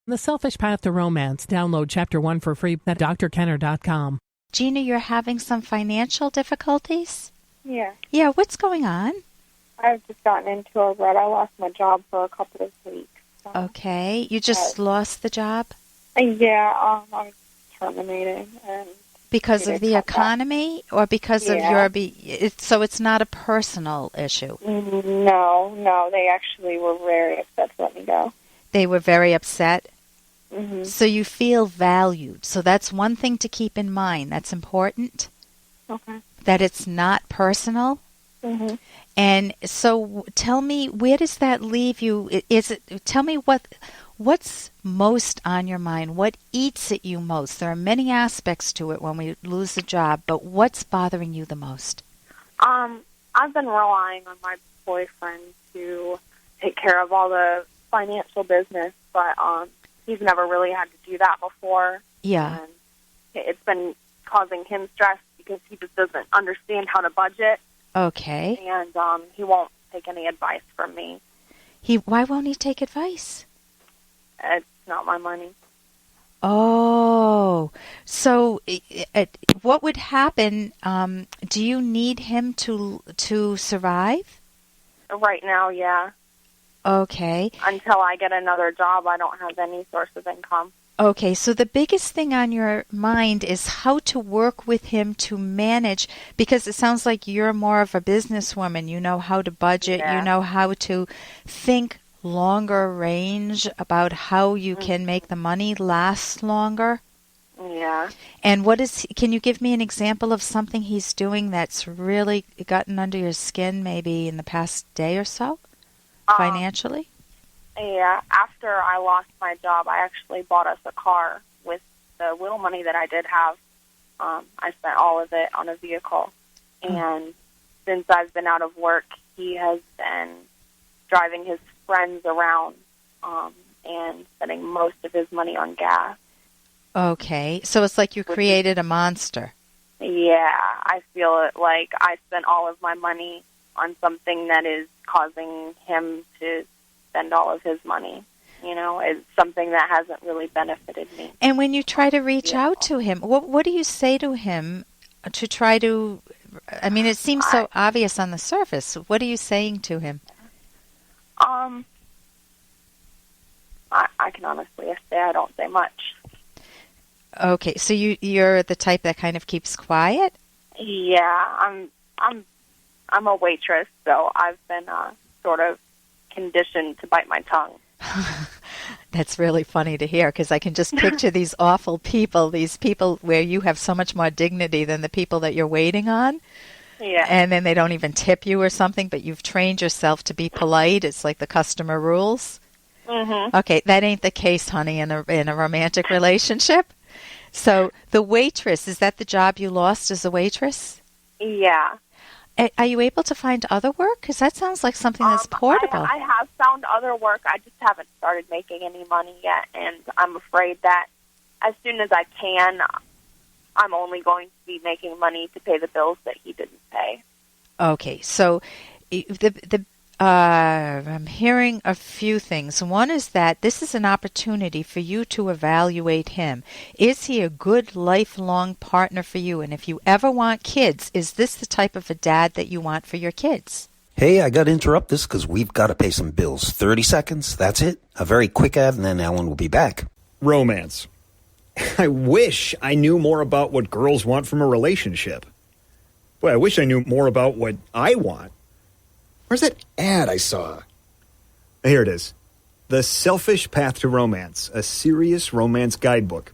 The Selfish Path to Romance. Download Chapter 1 for free at drkenner.com. Gina, you're having some financial difficulties? Yeah. Yeah, what's going on? I've just gotten into a rut. I lost my job for a couple of weeks. So. Okay. You just lost the job? Yeah, I was terminated. And because of the economy or because of your... So it's not a personal issue? No. They actually were very upset to let me go. They were very upset? Mm-hmm. So you feel valued. So that's one thing to keep in mind. That's important. Okay. That it's not personal. Mm-hmm. And so tell me, where does that leave you? Tell me what's most on your mind? What eats at you most? There are many aspects to it when we lose a job, but what's bothering you the most? I've been relying on my boyfriend to take care of all the financial business, but he's never really had to do that before. Yeah. And it's been causing him stress because he just doesn't understand how to budget. Okay. And he won't take any advice from me. Why won't he take advice? It's not my money. Oh, so what would happen? Do you need him to survive? Right now, yeah. Okay. Until I get another job, I don't have any source of income. Okay, so the biggest thing on your mind is how to work with him to manage, because it sounds like you're more of a businesswoman. You know how to budget. Yeah. You know how to think longer range about how you can make the money last longer. Yeah. And can you give me an example of something he's doing that's really gotten under your skin maybe in the past day or so, financially? Yeah, after I lost my job, I actually bought us a car with the little money that I did have. I spent all of it on a vehicle. And since I've been out of work, he has been driving his friends around and spending most of his money on gas. Okay, so it's like you created a monster. Yeah, I feel it like I spent all of my money on something that is causing him to spend all of his money. You know, it's something that hasn't really benefited me. And when you try to reach out to him, what do you say to him to try to... I mean, it seems so obvious on the surface. What are you saying to him? I can honestly say I don't say much. Okay, so you're the type that kind of keeps quiet? Yeah, I'm a waitress, so I've been sort of conditioned to bite my tongue. That's really funny to hear, because I can just picture these awful people, these people where you have so much more dignity than the people that you're waiting on. Yeah. And then they don't even tip you or something, but you've trained yourself to be polite. It's like the customer rules. Mm-hmm. Okay, that ain't the case, honey, in a romantic relationship. So the waitress, is that the job you lost as a waitress? Yeah. Are you able to find other work? Because that sounds like something that's portable. I have found other work. I just haven't started making any money yet, and I'm afraid that as soon as I can, I'm only going to be making money to pay the bills that he didn't pay. Okay, so I'm hearing a few things. One is that this is an opportunity for you to evaluate him. Is he a good lifelong partner for you? And if you ever want kids, is this the type of a dad that you want for your kids? Hey, I got to interrupt this because we've got to pay some bills. 30 seconds, that's it. A very quick ad, and then Ellen will be back. Romance. I wish I knew more about what girls want from a relationship. Boy, I wish I knew more about what I want. Where's that ad I saw? Here it is. The Selfish Path to Romance, a serious romance guidebook.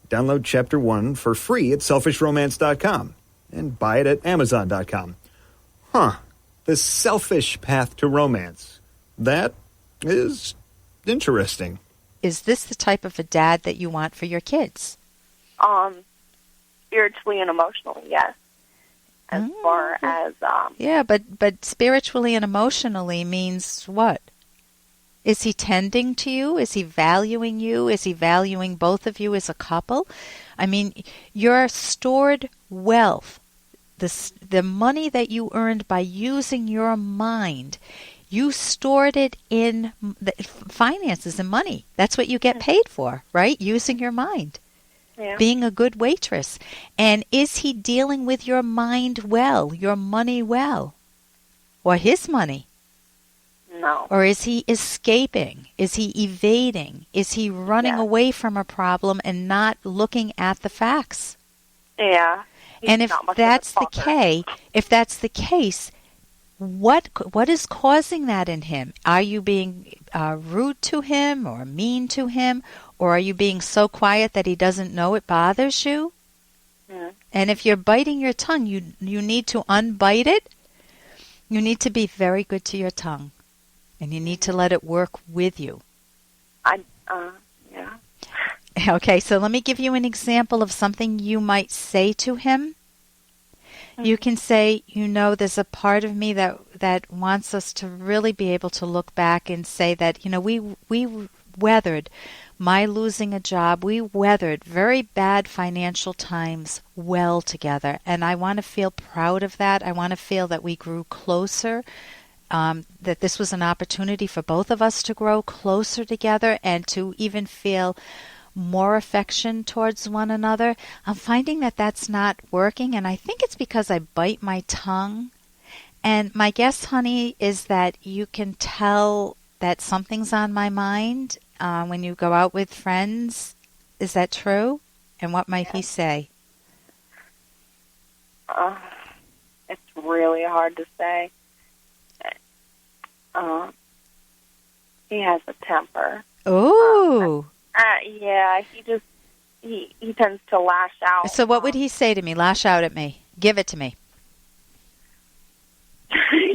Download Chapter 1 for free at selfishromance.com and buy it at amazon.com. Huh. The Selfish Path to Romance. That is interesting. Is this the type of a dad that you want for your kids? Spiritually and emotionally, yes. As far as... Yeah, but spiritually and emotionally means what? Is he tending to you? Is he valuing you? Is he valuing both of you as a couple? I mean, your stored wealth, the money that you earned by using your mind, You stored it in the finances and money. That's what you get paid for, right? Using your mind. Yeah. Being a good waitress. And is he dealing with your mind well, your money well? Or his money? No. Or is he escaping? Is he evading? Is he running away from a problem and not looking at the facts? Yeah. And if that's the case, what is causing that in him? Are you being rude to him or mean to him? Or are you being so quiet that he doesn't know it bothers you? And if you're biting your tongue, you need to unbite it. You need to be very good to your tongue. And you need to let it work with you. Yeah. Okay, so let me give you an example of something you might say to him. You can say, there's a part of me that wants us to really be able to look back and say that, we weathered my losing a job. We weathered very bad financial times well together. And I want to feel proud of that. I want to feel that we grew closer, that this was an opportunity for both of us to grow closer together and to even feel more affection towards one another. I'm finding that that's not working, and I think it's because I bite my tongue. And my guess, honey, is that you can tell that something's on my mind when you go out with friends. Is that true? And what might he say? It's really hard to say. He has a temper. Ooh. Yeah, he tends to lash out. So what would he say to me? Lash out at me. Give it to me.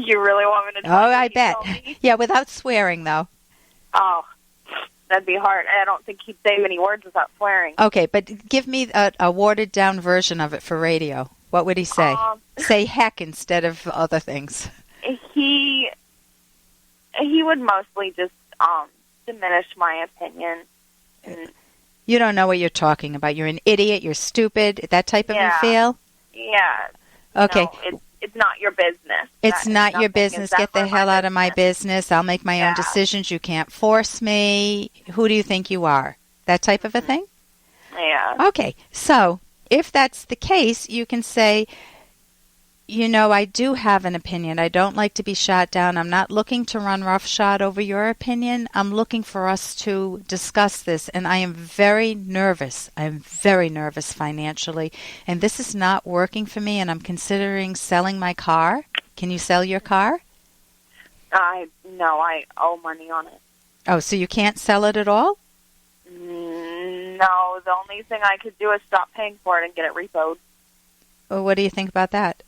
You really want me to? I bet. Yeah, without swearing, though. Oh, that'd be hard. I don't think he'd say many words without swearing. Okay, but give me a watered-down version of it for radio. What would he say? Say heck instead of other things. He would mostly just diminish my opinion. You don't know what you're talking about. You're an idiot. You're stupid. That type of a feel? Yeah. Okay. No, it's not your business. It's not your business. Get the hell out of my business. I'll make my own decisions. You can't force me. Who do you think you are? That type of a thing? Yeah. Okay. So if that's the case, you can say, I do have an opinion. I don't like to be shot down. I'm not looking to run roughshod over your opinion. I'm looking for us to discuss this, and I am very nervous. I'm very nervous financially, and this is not working for me, and I'm considering selling my car. Can you sell your car? No, I owe money on it. Oh, so you can't sell it at all? No, the only thing I could do is stop paying for it and get it repoed. Well, what do you think about that?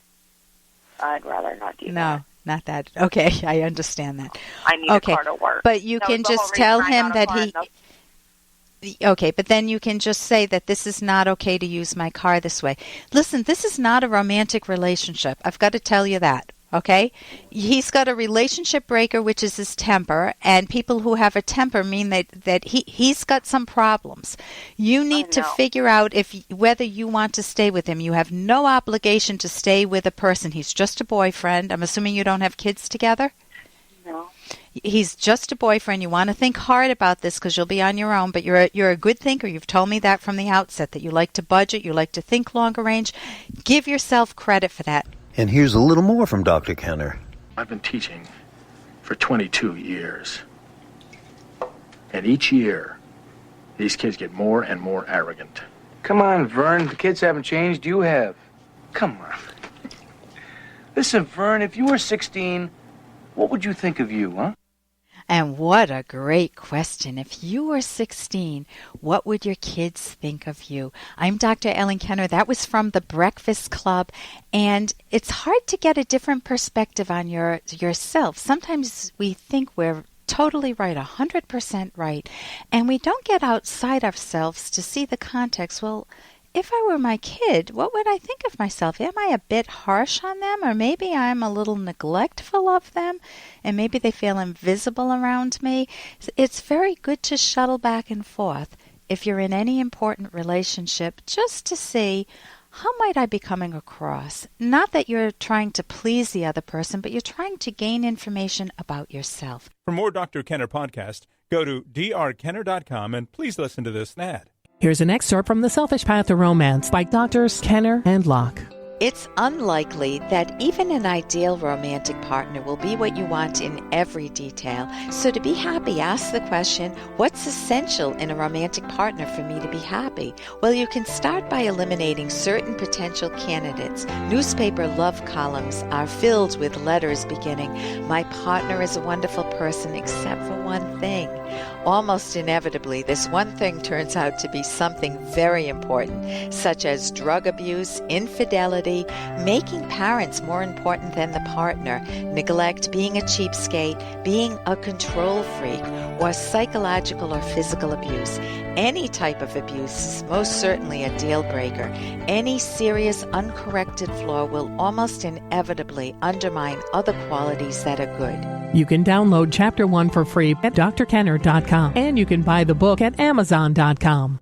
I'd rather not do that. No, not that. Okay, I understand that. I need a car to work. But you can just tell him that Okay, but then you can just say that this is not okay to use my car this way. Listen, this is not a romantic relationship. I've got to tell you that, okay? He's got a relationship breaker, which is his temper, and people who have a temper mean that he's got some problems. You need to figure out whether you want to stay with him. You have no obligation to stay with a person. He's just a boyfriend. I'm assuming you don't have kids together? No. He's just a boyfriend. You want to think hard about this because you'll be on your own, but you're a good thinker. You've told me that from the outset, that you like to budget, you like to think longer range. Give yourself credit for that. And here's a little more from Dr. Kenner. I've been teaching for 22 years. And each year, these kids get more and more arrogant. Come on, Vern. The kids haven't changed. You have. Come on. Listen, Vern, if you were 16, what would you think of you, huh? And what a great question. If you were 16, what would your kids think of you? I'm Dr. Ellen Kenner. That was from the Breakfast Club. And it's hard to get a different perspective on yourself. Sometimes we think we're totally right, 100% right. And we don't get outside ourselves to see the context. Well, if I were my kid, what would I think of myself? Am I a bit harsh on them? Or maybe I'm a little neglectful of them? And maybe they feel invisible around me? It's very good to shuttle back and forth if you're in any important relationship, just to see, how might I be coming across? Not that you're trying to please the other person, but you're trying to gain information about yourself. For more Dr. Kenner podcasts, go to drkenner.com and please listen to this ad. Here's an excerpt from The Selfish Path to Romance by Drs. Kenner and Locke. It's unlikely that even an ideal romantic partner will be what you want in every detail. So to be happy, ask the question, what's essential in a romantic partner for me to be happy? Well, you can start by eliminating certain potential candidates. Newspaper love columns are filled with letters beginning, "My partner is a wonderful person except for one thing." Almost inevitably, this one thing turns out to be something very important, such as drug abuse, infidelity, making parents more important than the partner, neglect, being a cheapskate, being a control freak, or psychological or physical abuse. Any type of abuse is most certainly a deal breaker. Any serious uncorrected flaw will almost inevitably undermine other qualities that are good. You can download Chapter 1 for free at drkenner.com, and you can buy the book at amazon.com.